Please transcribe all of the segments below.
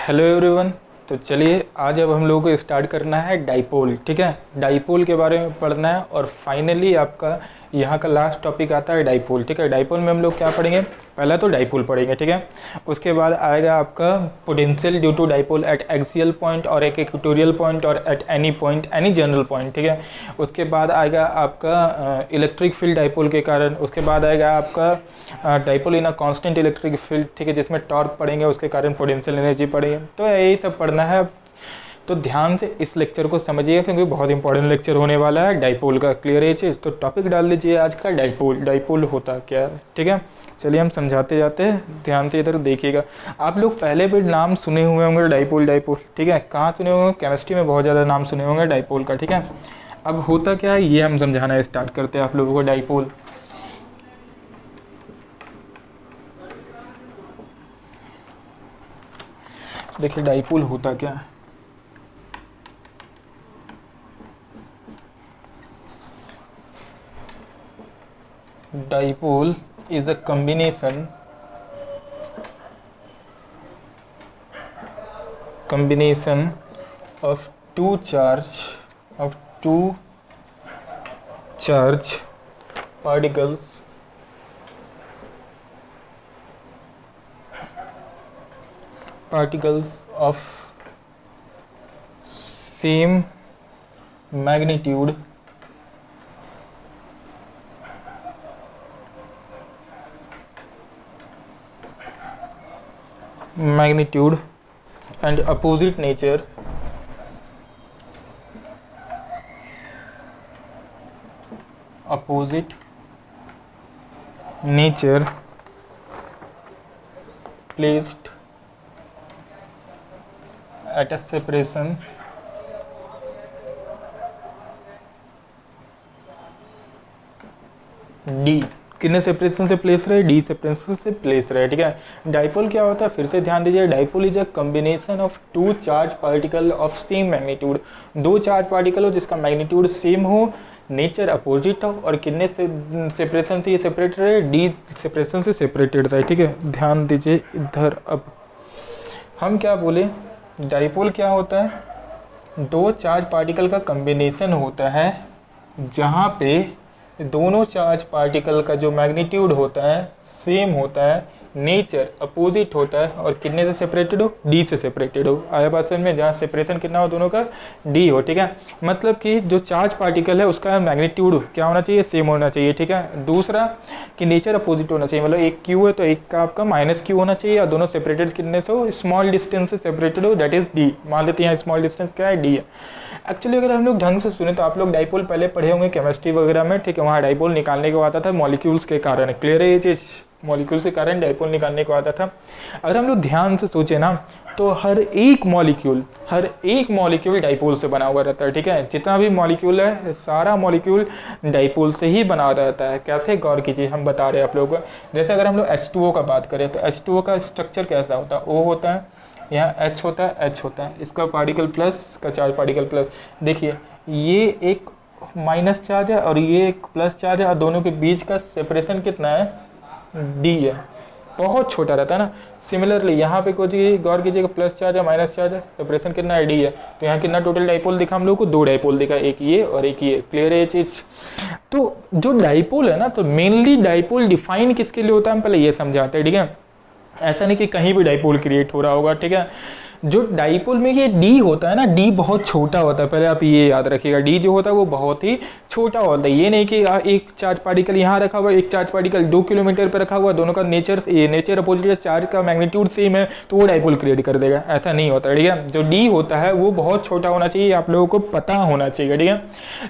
Hello everyone. तो चलिए आज अब हम लोगों को स्टार्ट करना है डाइपोल। ठीक है, डाइपोल के बारे में पढ़ना है और फाइनली आपका यहाँ का लास्ट टॉपिक आता है डाइपोल। ठीक है, डाइपोल में हम लोग क्या पढ़ेंगे, पहला तो डाइपोल पढ़ेंगे। ठीक है, उसके बाद आएगा आपका potential due to dipole at axial point और एक इक्वेटोरियल पॉइंट और at any point, any general point. ठीक है, उसके बाद आएगा आपका इलेक्ट्रिक फील्ड डाइपोल के कारण। उसके बाद आएगा आपका dipole in a constant electric field. ठीक है, जिसमें टॉर्क पढ़ेंगे, उसके कारण पोटेंशियल एनर्जी पढ़ेंगे। तो यही सब पढ़ना है। तो ध्यान से इस लेक्चर को समझिएगा क्योंकि बहुत इंपॉर्टेंट लेक्चर होने वाला है डाइपोल का। क्लियर है ये चीज़? तो टॉपिक डाल दीजिए आज का डाइपोल। डाइपोल होता क्या है? ठीक है, चलिए हम समझाते जाते हैं, ध्यान से इधर देखिएगा। आप लोग पहले भी नाम सुने हुए होंगे डाइपोल। डाइपोल ठीक है, कहाँ सुने होंगे? केमिस्ट्री में बहुत ज़्यादा नाम सुने होंगे डाइपोल का। ठीक है, अब होता क्या है ये हम समझाना स्टार्ट करते हैं आप लोगों को। डाइपोल देखिए, डाइपोल होता क्या है। Dipole is a combination of two charge particles of same magnitude and opposite nature placed at a separation D। कितने सेपरेशन से प्लेस रहे? डी सेपरेशन से प्लेस रहे। ठीक है, डाइपोल क्या होता है फिर से ध्यान दीजिए। Dipole is a combination of two charge particle of same magnitude. दो चार्ज पार्टिकल हो जिसका मैग्नीट्यूड सेम हो, नेचर अपोजिट हो और कितने से सेपरेशन से ये सेपरेटेड रहे? डी सेपरेशन से सेपरेटेड रहे। ठीक है, ध्यान दीजिए इधर। अब हम क्या बोले, डाइपोल क्या होता है? दो चार्ज पार्टिकल का कॉम्बिनेशन होता है जहाँ पे दोनों चार्ज पार्टिकल का जो मैग्नीट्यूड होता है सेम होता है, नेचर अपोजिट होता है और कितने से सेपरेटेड हो? डी से सेपरेटेड हो। आया बात समझ में? जहाँ सेपरेशन कितना हो दोनों का? डी हो। ठीक है, मतलब कि जो चार्ज पार्टिकल है उसका मैग्नीट्यूड क्या होना चाहिए? सेम होना चाहिए। ठीक है, दूसरा कि नेचर अपोजिट होना चाहिए, मतलब एक क्यू है तो एक का आपका माइनस क्यू होना चाहिए और दोनों सेपरेटेड कितने से हो? स्मॉल डिस्टेंस से सेपरेटेड हो, दैट इज डी। मान लेते हैं स्मॉल डिस्टेंस क्या है? डी है। एक्चुअली अगर हम लोग ढंग से सुने तो आप लोग डाइपोल पहले पढ़े होंगे केमिस्ट्री वगैरह में। ठीक है, वहाँ डाइपोल निकालने को आता था मॉलिक्यूल्स के कारण। क्लियर है ये चीज़? मॉलिक्यूल्स के कारण डाइपोल निकालने को आता था। अगर हम लोग ध्यान से सोचे ना तो हर एक मॉलिक्यूल डाइपोल से बना हुआ रहता है। ठीक है, जितना भी मॉलिक्यूल है सारा मॉलिक्यूल डाइपोल से ही बना रहता है। कैसे? गौर कीजिए, हम बता रहे हैं आप लोगों को। जैसे अगर हम लोग H2O का बात करें तो H2O का स्ट्रक्चर कैसा होता है? O होता है, यहाँ H होता है, H होता है, इसका पार्टिकल प्लस, इसका चार्ज पार्टिकल प्लस। देखिए ये एक माइनस चार्ज है और ये एक प्लस चार्ज है और दोनों के बीच का सेपरेशन कितना है? डी है, बहुत छोटा रहता है ना। सिमिलरली यहाँ पे कुछ गौर कीजिएगा, प्लस चार्ज है माइनस चार्ज है, सेपरेशन कितना है? डी है। तो यहाँ कितना टोटल डाइपोल दिखा हम लोग को? दो डाइपोल दिखा, एक ये और एक ये। क्लियर है ये चीज़? तो जो डाइपोल है ना, तो मेनली डाइपोल डिफाइन किसके लिए होता है हम पहले ये समझाते हैं। ठीक है, ऐसा नहीं कि कहीं भी डाइपोल क्रिएट हो रहा होगा। ठीक है, जो डाइपोल में ये डी होता है ना, डी बहुत छोटा होता है, पहले आप ये याद रखिएगा। डी जो होता है वो बहुत ही छोटा होता है। ये नहीं कि एक चार्ज पार्टिकल यहाँ रखा हुआ है, एक चार्ज पार्टिकल 2 किलोमीटर पर रखा हुआ है, दोनों का नेचर अपोजिट, चार्ज का मैग्नीट्यूड सेम है तो वो डाइपोल क्रिएट कर देगा, ऐसा नहीं होता। ठीक है, जो डी होता है वो बहुत छोटा होना चाहिए, आप लोगों को पता होना चाहिए। ठीक है,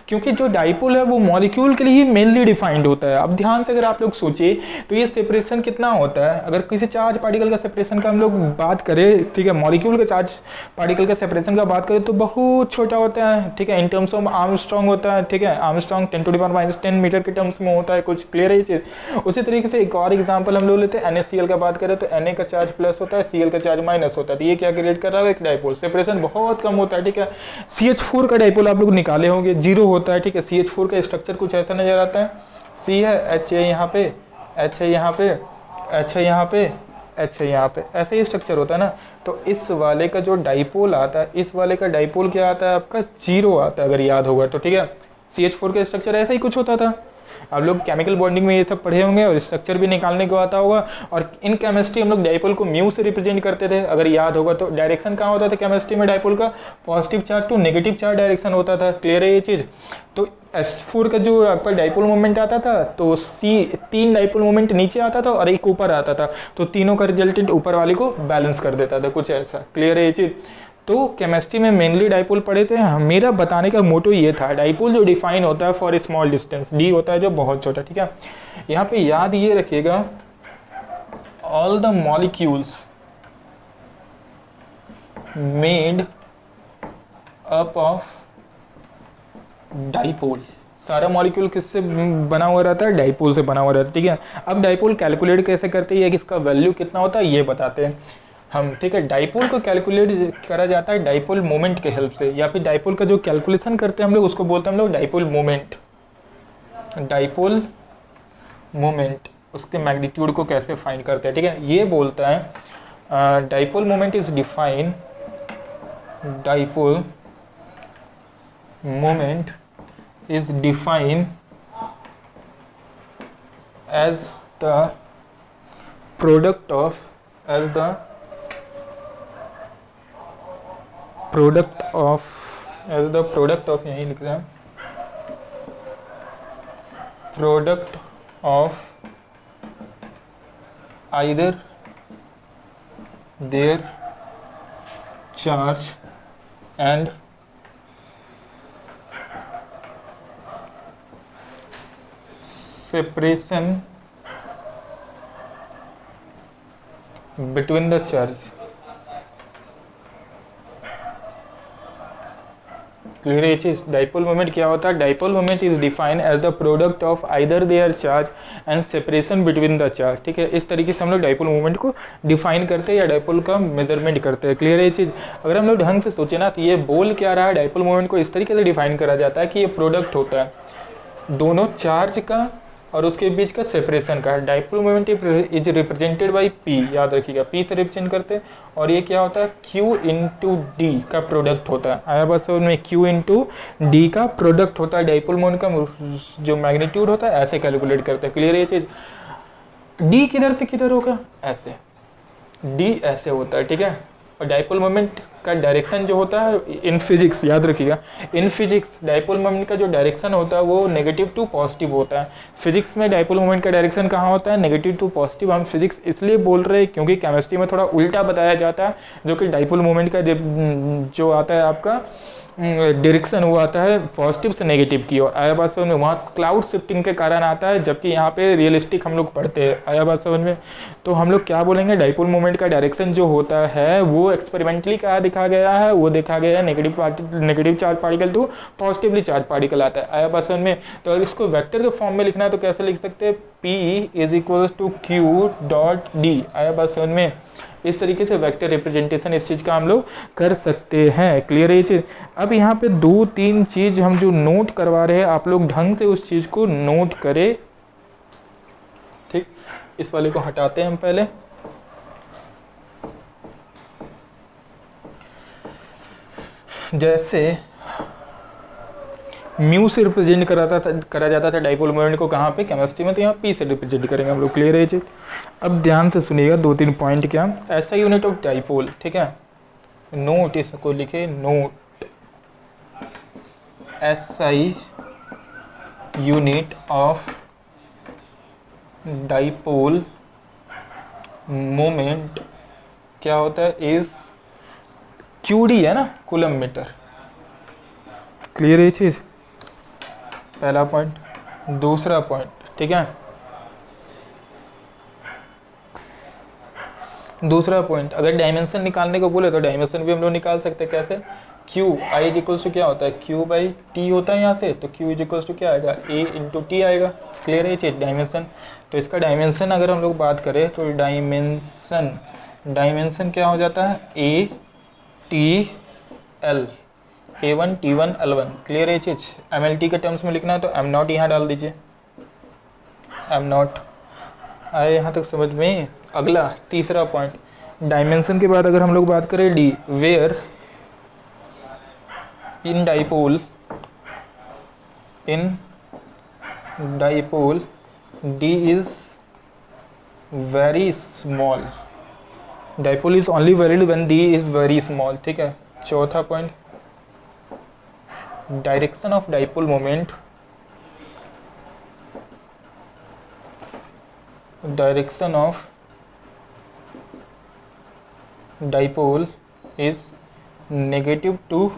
क्योंकि जो डाइपोल है वो मॉलिक्यूल के लिए ही मेनली डिफाइंड होता है। अब ध्यान से अगर आप लोग सोचिए तो ये सेपरेशन कितना होता है? अगर किसी चार्ज पार्टिकल का सेपरेशन का हम लोग बात करें, ठीक है, मॉलिक्यूल के चार्ज पार्टिकल का सेपरेशन का बात करें तो बहुत छोटा होता है। ठीक है, इन टर्म्स ऑफ आर्मस्ट्रॉन्ग होता है। ठीक है, आर्मस्ट्रॉन्ग 10⁻⁻10 मीटर के टर्म्स में होता है कुछ। क्लियर है ये चीज? उसी तरीके से एक और एग्जांपल हम लोग लेते हैं, NaCl का बात करें तो Na का चार्ज प्लस होता है, Cl का चार्ज माइनस होता है। तो ये क्या क्रिएट कर रहा है? एक डाइपोल। सेपरेशन बहुत कम होता है। ठीक है, CH4 का डाइपोल आप लोग निकाले होंगे, 0 होता है। ठीक है, CH4 का स्ट्रक्चर कुछ ऐसा नजर आता है, C है, H है यहाँ पे, H है यहाँ पे, H है यहाँ पे, H है यहाँ पे, ऐसे ही स्ट्रक्चर होता है ना। तो इस वाले का जो डाइपोल आता है, इस वाले का डाइपोल क्या आता है आपका, 0 आता है, अगर याद होगा तो, ठीक है। CH4 का स्ट्रक्चर ऐसा ही कुछ होता था। आप लोग केमिकल बॉन्डिंग में ये सब पढ़े होंगे और स्ट्रक्चर भी निकालने को आता होगा। और इन केमिस्ट्री हम लोग डाइपोल को म्यू से रिप्रेजेंट करते थे, अगर याद होगा तो। डायरेक्शन कहाँ होता था केमिस्ट्री में डाइपोल का, positive charge to negative charge direction होता था। क्लियर है ये चीज़। तो S4 का जो आपका डाइपोल मोमेंट आता था, तो तीन डाइपोल मोमेंट नीचे आता था और एक ऊपर आता था, तो तीनों का रिजल्टेंट ऊपर वाले को बैलेंस कर देता था, कुछ ऐसा। क्लियर है ये चीज़। तो केमिस्ट्री में मेनली डाइपोल पढ़े थे। मेरा बताने का मोटो ये था, डाइपोल जो डिफाइन होता है फॉर स्मॉल डिस्टेंस, डी होता है जो बहुत छोटा, ठीक है। यहाँ पे याद ये रखिएगा, all the molecules made up of dipole, सारा मॉलिक्यूल किससे बना हुआ रहता है, डाइपोल से बना हुआ रहता है, ठीक है। अब डाइपोल कैलकुलेट कैसे करते हैं, किसका वैल्यू कितना होता है ये बताते हैं हम, ठीक है। डाइपोल को कैलकुलेट करा जाता है डाइपोल मोमेंट के हेल्प से, या फिर डाइपोल का जो कैलकुलेशन करते हैं हम लोग उसको बोलते हैं हम लोग डाइपोल मोमेंट। डाइपोल मोमेंट, उसके मैग्नीट्यूड को कैसे फाइंड करते हैं, ठीक है। ये बोलता है dipole moment is define, dipole moment is defined as the product of यही लिख रहे हैं, product of either their charge and separation between the charge। Clear है ये चीज। डाइपोल मोमेंट क्या होता है, dipole moment is defined as the product of either their charge and separation between the charge, ठीक है। इस तरीके से हम लोग डाइपोल मोमेंट को डिफाइन करते हैं या डाइपोल का मेजरमेंट करते हैं। क्लियर है ये चीज। अगर हम लोग ढंग से सोचे ना तो ये बोल क्या रहा है, डाइपोल मोमेंट को इस तरीके से डिफाइन करा जाता है कि ये प्रोडक्ट होता है दोनों चार्ज का और उसके बीच का सेपरेशन का। Dipole moment is represented by P, याद रखिएगा, P से रिप्रेजेंट करते हैं। और ये क्या होता है, Q इंटू डी का प्रोडक्ट होता है। आया बस में Q इंटू डी का प्रोडक्ट होता है। डाइपोल मोमेंट का जो मैग्नीट्यूड होता है ऐसे कैलकुलेट करते हैं। क्लियर है ये चीज। D किधर से किधर होगा, ऐसे, D ऐसे होता है, ठीक है। और डाइपोल मोमेंट का डायरेक्शन जो होता है इन फिजिक्स, याद रखिएगा, इन फिजिक्स डाइपोल मोमेंट का जो डायरेक्शन होता है वो नेगेटिव टू पॉजिटिव होता है। फिजिक्स में डाइपोल मोमेंट का डायरेक्शन कहाँ होता है, नेगेटिव टू पॉजिटिव। हम फिजिक्स इसलिए बोल रहे हैं क्योंकि केमिस्ट्री में थोड़ा उल्टा बताया जाता है, जो कि डाइपोल मोमेंट का जो आता है आपका डायरेक्शन वो आता है पॉजिटिव से नेगेटिव की ओर। आया बात समझ में, वहाँ क्लाउड शिफ्टिंग के कारण आता है, जबकि यहाँ पे रियलिस्टिक हम लोग पढ़ते हैं। आया बात समझ में। तो हम लोग क्या बोलेंगे, डाइपोल मोमेंट का डायरेक्शन जो होता है वो एक्सपेरिमेंटली क्या दिखा गया है, वो देखा गया है negative charge particle to positively charge particle आता है। आया बात समझ में। तो अगर इसको वेक्टर के फॉर्म में लिखना है तो कैसे लिख सकते हैं, P is equal to Q dot d. आया बात समझ में। इस तरीके से वेक्टर रिप्रेजेंटेशन इस चीज़ का हम लोग कर सकते हैं। क्लियर है ये चीज़। अब यहाँ पे 2-3 चीज़ हम जो नोट करवा रहे हैं, आप लोग ढंग से उस चीज़ को नोट करें, ठीक। इस वाले को हटाते हैं हम पहले। जैसे म्यू से रिप्रेजेंट करा जाता था डाइपोल मोमेंट को, कहाँ पे, केमिस्ट्री में, तो यहाँ P से रिप्रेजेंट करेंगे हम लोग। क्लियर है ये चीज़। अब ध्यान से सुनिएगा 2-3 पॉइंट क्या। ऐसा यूनिट ऑफ डाइपोल, ठीक है, नोट इसको लिखे, note SI unit of dipole moment क्या होता है, इज QD है ना, कूलम मीटर। क्लियर है ये चीज़, पहला पॉइंट। दूसरा पॉइंट, ठीक है, दूसरा पॉइंट, अगर डायमेंशन निकालने को बोले तो डायमेंशन भी हम लोग निकाल सकते हैं। कैसे, Q I is equals to क्या होता है, Q बाई T होता है यहाँ से, तो Q इज इक्वल्स टू क्या आएगा, A इंटू T आएगा। क्लियर है ये चीज़, डायमेंशन। तो इसका डायमेंशन अगर हम लोग बात करें तो डायमेंशन क्या हो जाता है, A T L, A1 T1 L1। Clear है चीज़। MLT के टर्म्स में लिखना है तो M0 यहाँ डाल दीजिए, M0 आए यहाँ तक समझ में? अगला तीसरा पॉइंट, डायमेंशन के बाद अगर हम लोग बात करें d, where in dipole d is very small, dipole is only valid when d is very small. ठीक है। चौथा point, direction of dipole moment, direction of dipole is negative to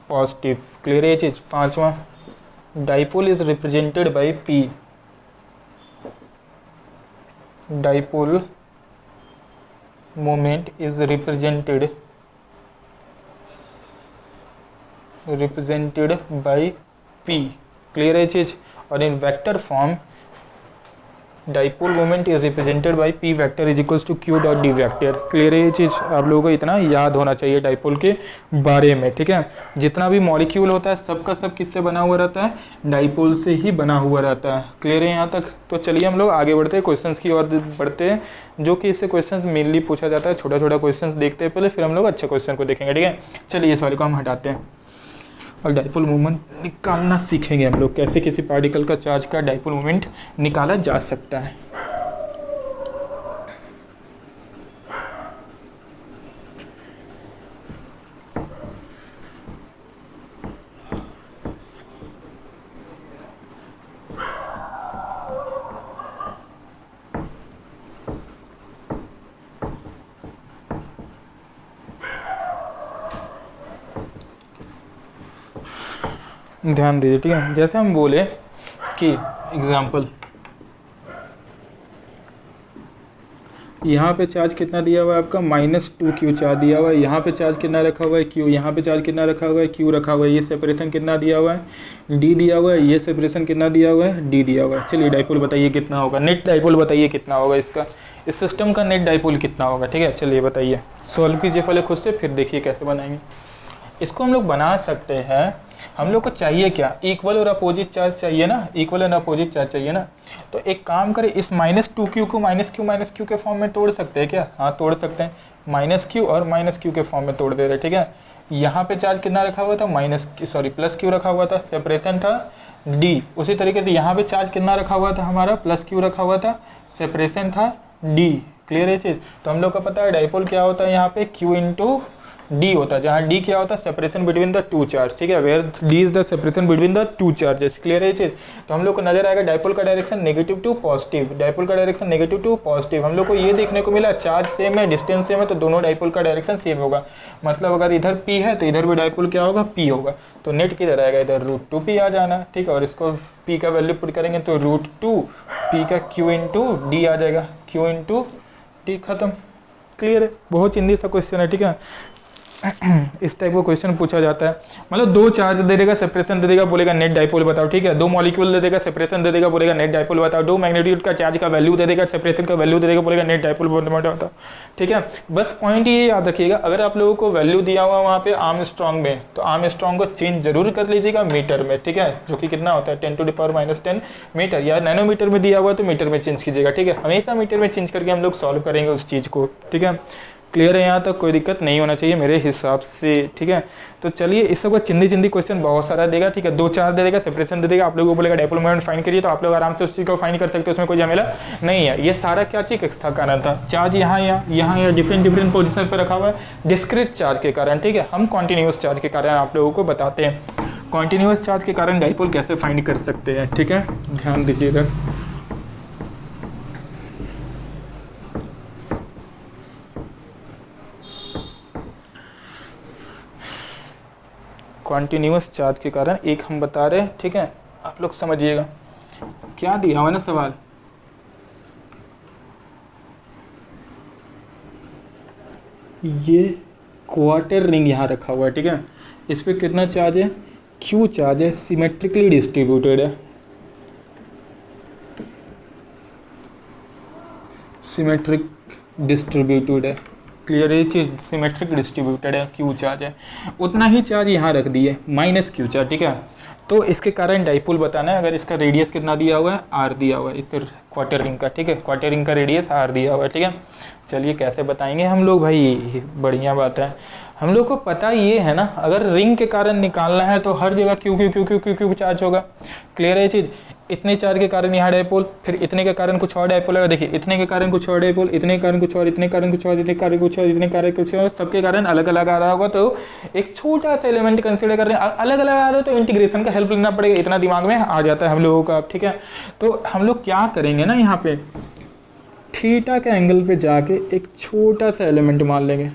positive. Clear है ये चीज? पांचवा, dipole is represented by p, dipole moment is represented by p. Clear है ये चीज? और in vector form dipole moment is represented by p vector is equals to Q dot D vector. Clear है ये चीज़? आप लोगों को इतना याद होना चाहिए डाइपोल के बारे में। ठीक है। जितना भी मॉलिक्यूल होता है सबका सब किससे बना हुआ रहता है? डाइपोल से ही बना हुआ रहता है। क्लियर है यहाँ तक? तो चलिए हम लोग आगे बढ़ते हैं, क्वेश्चंस की ओर बढ़ते हैं, जो कि इससे क्वेश्चंस मेनली पूछा जाता है। छोटा छोटा क्वेश्चंस देखते हैं पहले, फिर हम लोग अच्छे क्वेश्चन को देखेंगे। ठीक है। चलिए इस वाले को हम हटाते हैं और डाइपोल मोमेंट निकालना सीखेंगे हम लोग, कैसे किसी पार्टिकल का चार्ज का डाइपोल मोमेंट निकाला जा सकता है। ध्यान दीजिए। ठीक है। जैसे हम बोले कि एग्जाम्पल, यहाँ पे चार्ज कितना दिया हुआ है आपका? -2q चार्ज दिया हुआ है। यहाँ पे चार्ज कितना रखा हुआ है? q। यहाँ पे चार्ज कितना रखा हुआ है? q रखा हुआ है। ये सेपरेशन कितना दिया हुआ है? d दिया हुआ है। ये सेपरेशन कितना दिया हुआ है? d दिया हुआ है। चलिए डाइपोल बताइए कितना होगा, नेट डाइपोल बताइए कितना होगा इसका, इस सिस्टम का नेट डाइपोल कितना होगा। ठीक है। चलिए बताइए, सॉल्व कीजिए पहले खुद से, फिर देखिए कैसे बनाएंगे इसको। हम लोग बना सकते हैं, हम लोग को चाहिए क्या? इक्वल और अपोजिट चार्ज चाहिए ना, इक्वल एंड अपोजिट चार्ज चाहिए ना। तो एक काम करें, इस -2q को -q के फॉर्म में तोड़ सकते हैं क्या? हाँ तोड़ सकते हैं, -q और -q के फॉर्म में तोड़ दे रहे। ठीक है। यहाँ पे चार्ज कितना रखा हुआ था? +q रखा हुआ था, सेपरेशन था d। उसी तरीके से यहाँ पे चार्ज कितना रखा हुआ था हमारा? +q रखा हुआ था, सेपरेशन था d। क्लियर है चीज़? तो हम लोग को पता है डाइपोल क्या होता है, यहाँ पे q इंटू डी होता है, जहाँ डी क्या होता है? Separation between the two charge. ठीक है। Where d is the separation between the two charges. Clear है ये चीज? तो हम लोग को नजर आएगा डाइपोल का direction negative to positive, dipole का डायरेक्शन नेगेटिव टू पॉजिटिव। हम लोग को ये देखने को मिला चार्ज सेम है, डिस्टेंस सेम है, तो दोनों डाइपोल का डायरेक्शन सेम होगा। मतलब अगर इधर p है तो इधर भी डाइपोल क्या होगा? p होगा। तो नेट किधर आएगा? इधर √2p आ जाना। ठीक है। और इसको p का वैल्यू पुट करेंगे तो √2p का q इंटू डी आ जाएगा, q इंटू डी। खत्म। क्लियर है? बहुत चिंदी सा क्वेश्चन है। ठीक है। इस टाइप का क्वेश्चन पूछा जाता है। मतलब दो चार्ज दे देगा, सेपरेशन दे देगा, बोलेगा नेट डाइपोल बताओ। ठीक है। दो मॉलिक्यूल दे देगा, सेपरेशन दे देगा, बोलेगा नेट डाइपोल बताओ। दो मैग्नीट्यूड का चार्ज का वैल्यू दे देगा, सेपरेशन का वैल्यू दे देगा, बोलेगा नेट डाइपोल बताओ। ठीक है। बस पॉइंट ये याद रखिएगा, अगर आप लोगों को वैल्यू दिया हुआ वहाँ पे आर्मस्ट्रांग में, तो आर्मस्ट्रांग को चेंज जरूर कर लीजिएगा मीटर में। ठीक है। जो कि कितना होता है? 10⁻⁻10 मीटर, या नैनोमीटर में दिया हुआ तो मीटर में चेंज कीजिएगा। ठीक है। हमेशा मीटर में चेंज करके हम लोग सॉल्व करेंगे उस चीज़ को। ठीक है। क्लियर है? यहाँ तक कोई दिक्कत नहीं होना चाहिए मेरे हिसाब से। ठीक है। तो चलिए इस सबका चिंदी क्वेश्चन बहुत सारा देगा। ठीक है। दो चार्ज दे देगा, सेपरेशन दे देगा, आप लोगों को बोलेगा डाइपोल मोमेंट फाइंड करिए, तो आप लोग आराम से उस चीज़ को फाइंड कर सकते हो, उसमें कोई झमेला नहीं है। ये सारा क्या चीज़ था? कारण था चार्ज यहाँ डिफरेंट पोजिशन पर रखा हुआ है डिस्क्रीट चार्ज के कारण। ठीक है। हम कॉन्टिन्यूस चार्ज के कारण आप लोगों को बताते हैं, कॉन्टिन्यूस चार्ज के कारण डाइपोल कैसे फाइंड कर सकते हैं। ठीक है। ध्यान दीजिएगा। कॉन्टिन्यूस चार्ज के कारण एक हम बता रहे हैं। ठीक है। आप लोग समझिएगा क्या दिया हुआ ना सवाल, ये क्वार्टर रिंग यहाँ रखा हुआ है। ठीक है। इस पे कितना चार्ज है? q चार्ज है, सिमेट्रिकली डिस्ट्रीब्यूटेड है, सिमेट्रिक डिस्ट्रीब्यूटेड है। क्लियर है चीज? सिमेट्रिक डिस्ट्रीब्यूटेड है, q चार्ज है। उतना ही चार्ज यहाँ रख दिए -q चार्ज। ठीक है। तो इसके कारण डाइपोल बताना है। अगर इसका रेडियस कितना दिया हुआ है? r दिया हुआ है, इससे क्वार्टर रिंग का, ठीक है, क्वार्टर रिंग का रेडियस r दिया हुआ है, ठीक है। चलिए कैसे बताएंगे हम लोग भाई, बढ़िया बात है। हम लोग को पता ये है ना, अगर रिंग के कारण निकालना है तो हर जगह Q Q Q Q Q Q charge होगा, क्लियर है ये चीज़। इतने चार्ज के कारण यहाँ डायपोल, फिर इतने के कारण कुछ और डायपोल होगा, देखिए इतने के कारण कुछ और डायपोल, इतने के कारण कुछ और, इतने कारण कुछ और, इतने कारण कुछ और, इतने कारण कुछ और, सबके कारण अलग अलग आ रहा होगा। तो एक छोटा सा एलिमेंट कंसिडर कर रहे हैं, अलग अलग आ रहा है तो इंटीग्रेशन का हेल्प लेना पड़ेगा, इतना दिमाग में आ जाता है हम लोगों का, ठीक है। तो हम लोग क्या करेंगे ना, यहाँ पे थीटा के एंगल पे जाके एक छोटा सा एलिमेंट मान लेंगे,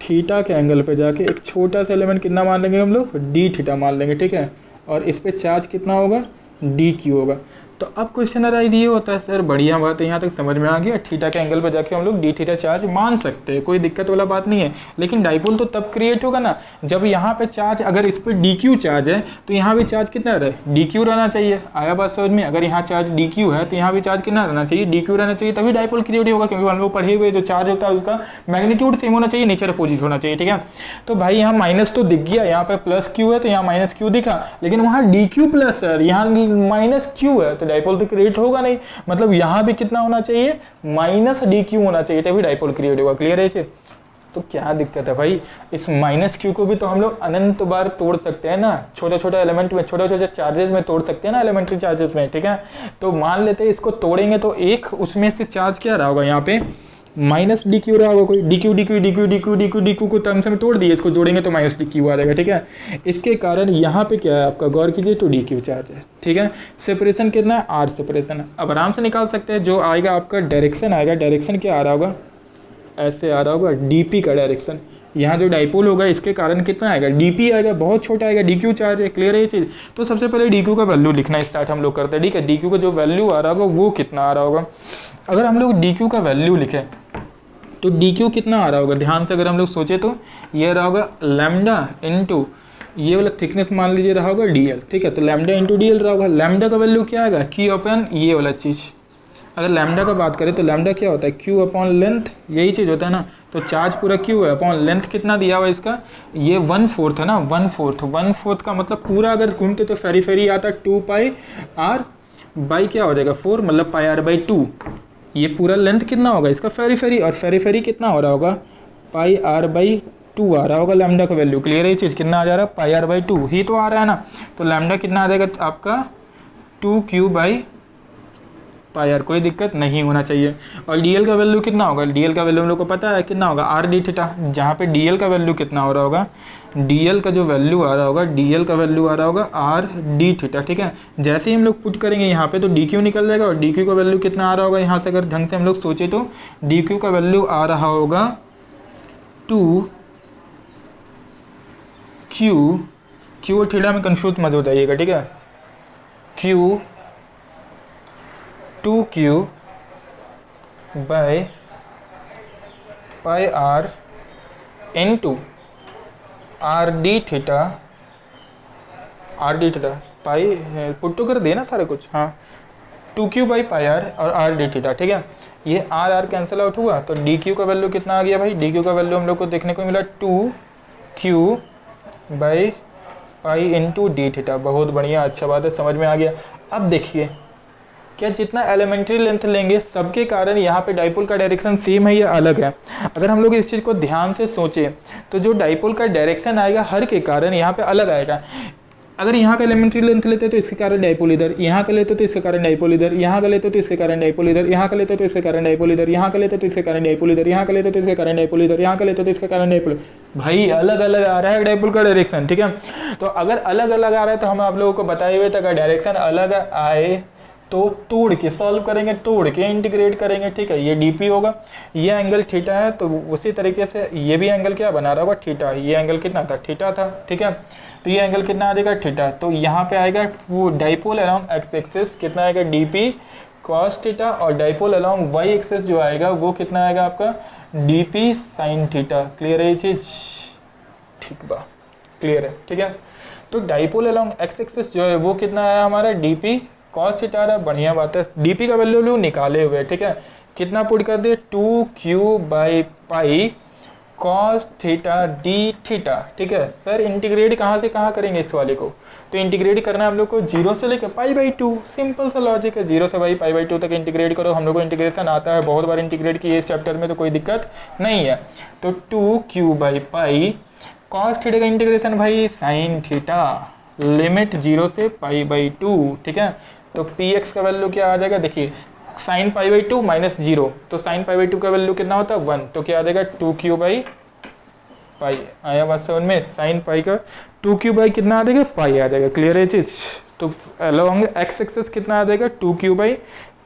थीटा के एंगल पे जाके एक छोटा सा एलिमेंट कितना मान लेंगे हम लोग, डी थीटा मान लेंगे, ठीक है। और इस पे चार्ज कितना होगा, डी क्यू होगा। तो अब क्वेश्चन अराइज ये होता है, सर बढ़िया बात है, यहाँ तक समझ में आ गया, थीटा के एंगल पर जाके हम लोग डी थीटा चार्ज मान सकते हैं, कोई दिक्कत वाला बात नहीं है। लेकिन डाइपोल तो तब क्रिएट होगा ना जब यहाँ पे चार्ज, अगर इस पर डी क्यू चार्ज है तो यहाँ भी चार्ज कितना रहे, डी क्यू रहना चाहिए। आया बात समझ में, अगर यहाँ चार्ज डी क्यू है तो यहाँ भी चार्ज कितना रहना चाहिए, डी क्यू रहना चाहिए, तभी डाइपोल क्रिएट होगा। क्योंकि हम लोग पढ़े हुए जो चार्ज होता है उसका मैग्नीट्यूड सेम होना चाहिए, नेचर अपोजिट होना चाहिए, ठीक है। तो भाई यहाँ माइनस तो दिख गया, यहाँ पे प्लस क्यू है तो यहाँ माइनस क्यू दिखा, लेकिन वहाँ डी क्यू प्लस है, यहाँ माइनस क्यू है, तो डाइपोल तो क्रिएट होगा नहीं। मतलब यहाँ भी कितना होना चाहिए, माइनस डी क्यू होना चाहिए, तभी डाइपोल क्रिएट होगा, क्लियर है। तो क्या दिक्कत है भाई, इस माइनस क्यू को भी तो हम लोग अनंत बार तोड़ सकते हैं ना, छोटे छोटे एलिमेंट में, छोटे छोटे चार्जेस में तोड़ सकते हैं ना, एलिमेंट्री चार्जेस में, ठीक है। तो मान लेते हैं इसको तोड़ेंगे तो एक उसमें से चार्ज क्या रहा होगा, यहाँ पे माइनस डी क्यू रहा होगा, कोई D Q D Q D Q D Q D Q D Q को टर्म्स में तोड़ दिए, इसको जोड़ेंगे तो माइनस डी क्यू आ जाएगा, ठीक है। इसके कारण यहाँ पे क्या है आपका, गौर कीजिए, तो डी क्यू चार्ज है, ठीक है। सेपरेशन कितना है, आर सेपरेशन है। अब आराम से निकाल सकते हैं, जो आएगा आपका डायरेक्शन आएगा, डायरेक्शन क्या आ रहा होगा, ऐसे आ रहा होगा, डीपी का डायरेक्शन। यहाँ जो डाइपोल होगा इसके कारण कितना आएगा, डीपी आएगा, बहुत छोटा आएगा, डीक्यू चार्ज है, क्लियर है ये चीज़। तो सबसे पहले डीक्यू का वैल्यू लिखना स्टार्ट हम लोग करते हैं, ठीक है। डीक्यू का जो वैल्यू आ रहा होगा वो कितना आ रहा होगा, अगर हम लोग डीक्यू का वैल्यू लिखें तो डीक्यू कितना आ रहा होगा, ध्यान से अगर हम लोग सोचे तो ये रहा होगा लैम्डा इनटू ये वाला थिकनेस मान लीजिए रहा होगा डीएल, ठीक है। तो लैम्डा इंटू डीएल रहा होगा, लैम्डा का वैल्यू क्या आएगा, क्यू अपॉन ये वाला चीज़। अगर लैम्डा का बात करें तो लैम्डा क्या होता है, क्यू अपॉन लेंथ, यही चीज़ होता है ना। तो चार्ज पूरा क्यू है, अपॉन लेंथ कितना दिया हुआ है इसका, ये 1/4 है ना, 1/4 का मतलब पूरा अगर घूमते तो फेरी फेरी आता 2 पाई आर बाई क्या हो जाएगा 4, मतलब पाई आर बाई 2। ये पूरा लेंथ कितना होगा इसका फेरी फेरी, और फेरी फेरी कितना हो रहा होगा, पाई आर बाई 2 आ रहा होगा लैम्डा का वैल्यू, क्लियर है ये चीज़। कितना आ जा रहा है, पाई आर बाई 2 ही तो आ रहा है ना। तो लैम्डा कितना आ जाएगा आपका 2q बाई पाई आर, कोई दिक्कत नहीं होना चाहिए। और डीएल का वैल्यू कितना होगा, डीएल का वैल्यू हम लोग को पता है कितना होगा, आर डी थीटा, जहाँ पे डीएल का वैल्यू कितना हो रहा होगा, डीएल का जो वैल्यू आ रहा होगा, डीएल का वैल्यू आ रहा होगा आर डी थीटा, ठीक है। जैसे ही हम लोग पुट करेंगे यहाँ पे तो डी क्यू निकल जाएगा, और डी क्यू का वैल्यू कितना आ रहा होगा, यहाँ से अगर ढंग से हम लोग सोचे तो डी क्यू का वैल्यू आ रहा होगा 2q, क्यू और थीटा में कंफ्यूज मत हो जाइएगा, ठीक है। Q 2q by pi r into r d theta, pi put तो कर दिए ना सारे कुछ, हाँ, 2q बाई पाई आर और आर डी थीटा, ठीक है। ये आर आर कैंसिल आउट हुआ तो डी क्यू का वैल्यू कितना आ गया भाई, डी क्यू का वैल्यू हम लोग को देखने को मिला 2q by pi into d theta. बहुत बढ़िया, अच्छा बात है, समझ में आ गया। अब देखिए क्या जितना एलिमेंट्री लेंथ लेंगे सबके कारण यहाँ पे डाइपोल का डायरेक्शन सेम है या अलग है। अगर हम लोग इस चीज़ को ध्यान से सोचें तो जो डाइपोल का डायरेक्शन आएगा हर के कारण यहाँ पे अलग आएगा। अगर यहाँ का एलिमेंट्री लेंथ लेते तो इसके कारण डाइपोल इधर, यहाँ का लेते तो इसके कारण डाइपोल इधर, यहाँ का लेते तो इसके कारण डाइपोल इधर, यहाँ का लेते तो इसके कारण डाइपोल इधर, यहाँ का लेते तो इसके कारण डाइपोल इधर, यहाँ का लेते तो इसके कारण डाइपोल इधर, यहाँ का लेते तो इसके कारण डाइपोल। भाई अलग अलग आ रहा है डाइपोल का डायरेक्शन, ठीक है। तो अगर अलग अलग आ रहा है तो हम आप लोगों को बताए हुए थे अगर डायरेक्शन अलग आए तो तोड़ के सॉल्व करेंगे, तोड़ के इंटीग्रेट करेंगे, ठीक है। ये डीपी होगा, ये एंगल थीटा है, तो उसी तरीके से ये भी एंगल क्या बना रहा होगा, थीटा। ये एंगल कितना था, थीटा था, ठीक है। तो ये एंगल कितना आ जाएगा, थीटा। तो यहाँ पे आएगा वो डाइपोल अराउंड एक्स एक्सिस कितना आएगा, डीपी कॉस थीटा, और डाइपोल अराउंड वाई एक्सिस जो आएगा वो कितना आएगा आपका, डीपी साइन थीटा। क्लियर है ये चीज़, ठीक बा, क्लियर है, ठीक है। तो डाइपोल अराउंड एक्स एक्सिस जो है वो कितना आया हमारा, डीपी कॉस थीटा रहा, बढ़िया बात है। डीपी का वैल्यू निकाले हुए, ठीक है। कितना पुट कर दिए, 2q by pi cos theta D theta, ठीक है सर। इंटीग्रेट कहाँ से कहाँ करेंगे इस वाले को, तो इंटीग्रेट करना है हम लोग को 0 से लेकर π/2, सिंपल सा लॉजिक है। 0 से भाई π/2 तक इंटीग्रेट करो, हम लोग को इंटीग्रेशन आता है, बहुत बार इंटीग्रेट किए इस चैप्टर में, तो कोई दिक्कत नहीं है। तो 2q/π कॉस थीटा का इंटीग्रेशन भाई साइन थीटा, लिमिट 0 से π/2, ठीक है। तो px का वैल्यू क्या आ जाएगा, देखिए साइन π/2 माइनस 0, तो साइन π/2 का वैल्यू कितना होता है 1, तो क्या आ जाएगा 2q/π। आया बात समझ में, साइन पाई का 2q/ कितना आ जाएगा पाई आ जाएगा, क्लियर है चीज। तो अलोंग एक्स एक्सेस कितना आ जाएगा 2q/π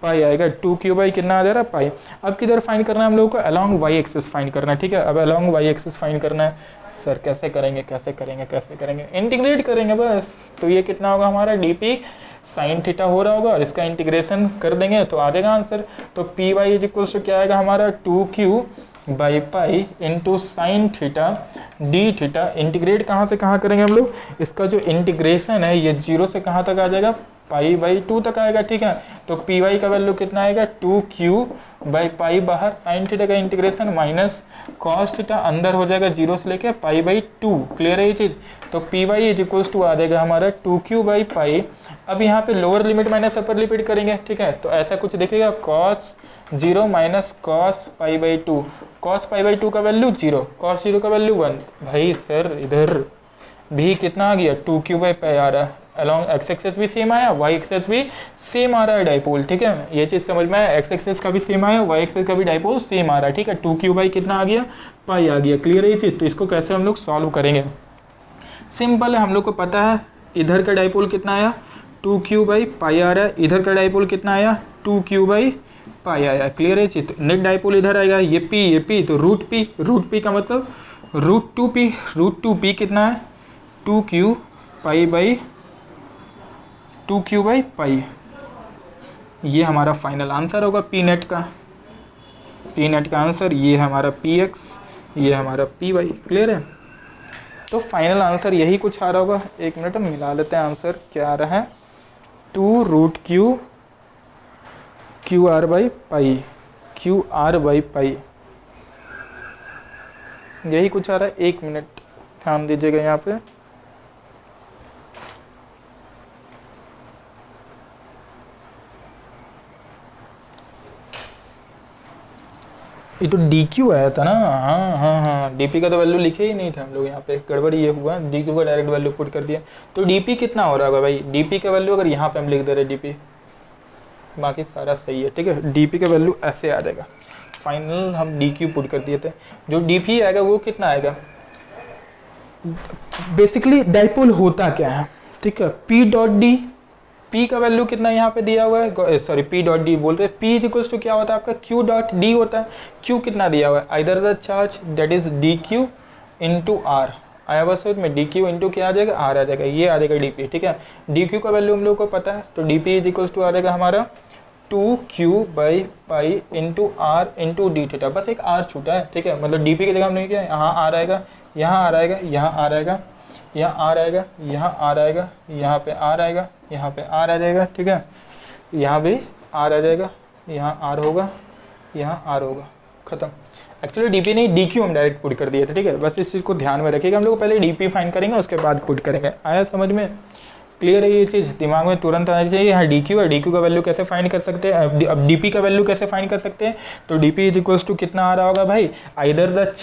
आएगा, 2q/ कितना आ जा रहा है पाई। अब किधर फाइंड करना है हम लोगों को, अलोंग वाई एक्सेस फाइंड करना है, ठीक है। अब अलोंग वाई एक्सेस फाइंड करना है सर, कैसे करेंगे कैसे करेंगे कैसे करेंगे, इंटीग्रेट करेंगे बस। तो ये कितना होगा हमारा dp साइन थीटा हो रहा होगा, और इसका इंटीग्रेशन कर देंगे तो आ जाएगा आंसर। तो py इज इक्वल्स टू क्या आएगा हमारा 2q/π into sine theta D theta. Integrate कहाँ से कहाँ करेंगे हम लोग, इसका जो इंटीग्रेशन है ये 0 से कहाँ तक आ जाएगा π/2 तक आएगा, ठीक है। तो py का वैल्यू कितना आएगा 2q/π बाहर, साइन थीटा का इंटीग्रेशन माइनस कॉस थीटा अंदर हो जाएगा 0 से लेके π/2, क्लियर है ये चीज। तो py इज इक्वल्स टू आ जाएगा हमारा 2q/π। अब यहाँ पे lower limit minus upper limit करेंगे, ठीक है। तो ऐसा कुछ देखिएगा cos 0 माइनस कॉस π/2, कॉस π/2 का वैल्यू 0, कॉस 0 का वैल्यू 1। भाई सर इधर भी कितना आ गया 2q/π आ रहा है, अलोंग एक्स एक्सेस भी सेम आया, वाई एक्सेस भी सेम आ रहा है डाइपोल, ठीक है। ये चीज समझ में आया, एक्स एक्सेस का भी सेम आया, वाई एक्सेस का भी डाइपोल सेम आ रहा है, ठीक है। 2q/ कितना आ गया पाई आ गया, क्लियर है ये चीज। तो इसको कैसे हम लोग सॉल्व करेंगे, सिंपल है, हम लोग को पता है इधर का डाइपोल कितना आया 2q/π आ रहा है, इधर का डाइपोल कितना आया 2q/π आया, क्लियर है चीज। नेट डाइपोल इधर आएगा, ये p तो रूट p का मतलब रूट 2p कितना है 2q/π। ये हमारा फाइनल आंसर होगा पी नेट का आंसर, ये हमारा px, ये हमारा py, क्लियर है। तो फाइनल आंसर यही कुछ आ रहा होगा, एक मिनट हम मिला लेते हैं आंसर क्या आ रहा है 2√q QR/π, यही कुछ आ रहा है। एक मिनट ध्यान दीजिएगा यहाँ पे, ये तो DQ आया था ना, हाँ DP का तो वैल्यू लिखे ही नहीं थे हम लोग, यहाँ पे गड़बड़ ये हुआ, DQ का डायरेक्ट वैल्यू पुट कर दिया। तो DP कितना हो रहा होगा भाई, DP का वैल्यू अगर यहाँ पे हम लिख दे रहे DP, बाकी सारा सही है, ठीक है। DP का वैल्यू ऐसे आ जाएगा, फाइनल हम DQ पुट कर दिए थे, जो DP आएगा वो कितना आएगा, बेसिकली डाइपोल होता क्या है, ठीक है। P.D, P का वैल्यू कितना यहाँ पे दिया हुआ है, सॉरी P.D बोल रहे हैं, P इज इक्वल्स टू क्या होता है आपका Q.D होता है। Q कितना दिया हुआ है, either the charge that is DQ into r, आया बस में DQ इंटू क्या आ जाएगा आर आ जाएगा, ये आ जाएगा DP, ठीक है। DQ का वैल्यू हम लोग को पता है, तो DP इज इक्वल्स टू आ जाएगा हमारा 2q/π into r into d theta, बस एक आर छूटा है, ठीक है। मतलब DP की जगह हमने क्या, यहाँ आर आएगा, यहाँ आर आएगा, यहाँ आर आएगा, यहाँ आर आएगा, यहाँ आर आएगा, यहाँ पे आर आएगा, यहाँ पे आर आ जाएगा, ठीक है। यहाँ भी आर आ जाएगा, यहाँ आर होगा, यहाँ आर होगा, खत्म। एक्चुअली DP नहीं DQ हम डायरेक्ट पुट कर दिए थे, ठीक है। बस इस चीज़ को ध्यान में रखिएगा, हम लोग पहले DP फाइंड करेंगे उसके बाद पुट करेंगे, आया समझ में, क्लियर है ये चीज़, दिमाग में तुरंत आना चाहिए। यहाँ DQ है, DQ का वैल्यू कैसे फाइंड कर सकते हैं, अब DP का वैल्यू कैसे फाइंड कर सकते हैं, तो DP इज इक्वल्स टू कितना आ रहा होगा भाई, either the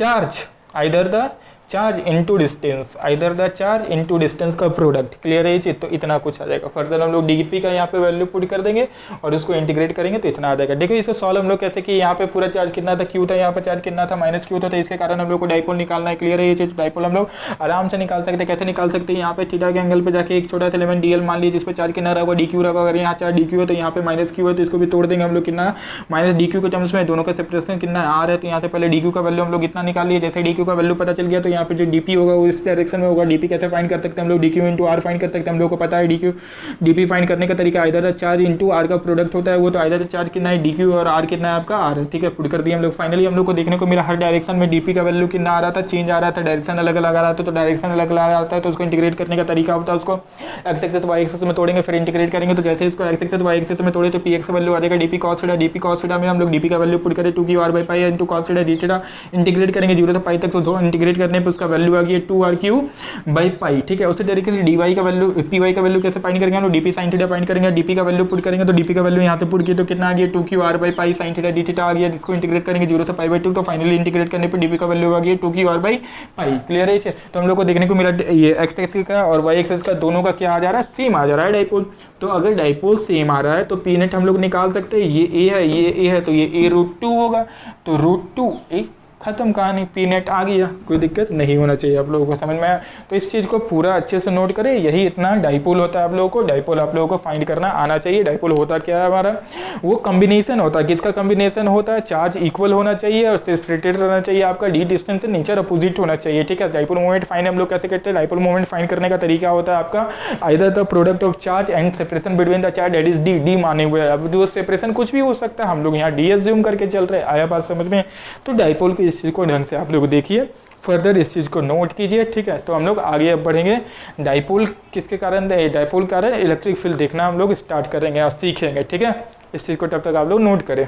charge into distance, either the charge into distance का प्रोडक्ट, क्लियर है ये चीज़। तो इतना कुछ आ जाएगा, फर्दर हम लोग DP का यहाँ पे वैल्यू पुट कर देंगे और उसको इंटीग्रेट करेंगे तो इतना आ जाएगा। देखो इसे सॉल्व हम लोग कैसे कि यहाँ पे पूरा चार्ज कितना था Q था, यहाँ पे चार्ज कितना था -Q था, तो इसके कारण हम लोग को डाइपोल निकालना है, क्लियर है ये चीज़। डाइपोल हम लोग आराम से निकाल सकते हैं, कैसे निकाल सकते हैं, यहाँ पे थीटा के एंगल पे जाके एक छोटा सा एलिमेंट DL मान लीजिए, जिस पे चार्ज कितना रहा DQ रहा, अगर यहाँ चार्ज DQ है तो यहाँ पे -Q है, तो इसको भी तोड़ देंगे हम लोग, कितना -DQ के टर्म्स में, दोनों का सेपरेशन कितना R है, तो यहाँ से पहले DQ का वैल्यू हम लोग इतना निकाल लिए, जैसे DQ का वैल्यू पता चल गया तो यहाँ पे जो डीपी होगा वो इस डायरेक्शन में होगा। डीपी कैसे फाइंड कर सकते हैं हम लोग, डीक्यू इंटू आर फाइंड कर सकते हैं। हम लोग को पता है डीपी फाइंड करने का तरीका आइदर चार्ज इंटू आर का प्रोडक्ट होता है, वो तो आइदर चार्ज कितना है डीक्यू और आर कितना है आपका आर है, ठीक है। पुट कर दिया हम लोग। फाइनली हम लोग को देखने को मिला हर डायरेक्शन में डीपी का वैल्यू कितना आ रहा था, चेंज आ रहा था, डायरेक्शन अलग अलग आ रहा था, तो डायरेक्शन अलग अलग आता है तो उसको इंटीग्रेट करने का तरीका होता है, उसको एक्स एक्सेस वाई एक्सेस में तोड़ेंगे फिर इंटीग्रेट करेंगे। तो जैसे इसको एक्स एक्सेस वाई एक्सेस में तोड़े तो पी एक्स वैल्यू आ जाएगा DP cos theta. DP cos theta में हम लोग डीपी का वैल्यू पुट करें 2 की r by pi into cos theta D theta, integrate करेंगे 0 से पाई तक, तो 2 इंटीग्रेट करने पे उसका वैल्यू आ गई 2 आर क्यू बाई पाई, ठीक है। उसी तरीके से डी वाई का वैल्यू पी वाई का वैल्यू कैसे फाइंड करेंगे हम लोग, डीपी साइन थीटा फाइंड करेंगे। डीपी का वैल्यू पुट करेंगे तो डीपी का वैल्यू यहाँ पे पुट किया तो कितना आ गया 2 Q R by pi sine theta D theta आ गया, जिसको इंटीग्रेट करेंगे 0 से पाई बाई 2, तो फाइनली इंटीग्रेट करने पे डीपी का वैल्यू आ गया 2 Q R by pi. Clear है। तो हम लोग को देखने को मिला ये एक्स एक्सिस का और वाई एक्सिस का दोनों का क्या आ जा रहा है, सेम आ जा रहा है डाइपोल। तो अगर डाइपोल सेम आ रहा है तो पी नेट हम लोग निकाल सकते हैं, ये ए है ये ए है तो ये ए रूट 2 होगा, तो रूट 2 ए खत्म कहानी, पी नेट आ गया, कोई दिक्कत नहीं होना चाहिए आप लोगों को, समझ में आया। तो इस चीज़ को पूरा अच्छे से नोट करें, यही इतना डाइपोल होता है आप लोगों को। डाइपोल आप लोगों को फाइंड करना आना चाहिए। डाइपोल होता क्या है हमारा, वो कॉम्बिनेशन होता है, किसका कॉम्बिनेशन होता है, चार्ज इक्वल होना चाहिए और सेपरेटेड रहना चाहिए आपका, डी डिस्टेंस से नेचर अपोजिट होना चाहिए, ठीक है। डाइपोल मोमेंट फाइंड हम लोग कैसे करते हैं, डाइपोल मोमेंट फाइंड करने का तरीका होता है आपका either the product of charge and separation between the charge that is D, D माने हुए। अब जो सेपरेशन कुछ भी हो सकता है, हम लोग यहाँ डी एज्यूम करके चल रहे हैं, आया बात समझ में। तो डाइपोल की इस चीज़ को ढंग से आप लोग देखिए, फर्दर इस चीज़ को नोट कीजिए, ठीक है। तो हम लोग आगे अब बढ़ेंगे, डाइपोल किसके कारण, डाइपोल कारण इलेक्ट्रिक फील्ड देखना हम लोग स्टार्ट करेंगे और सीखेंगे, ठीक है। इस चीज़ को तब तक आप लोग नोट करें।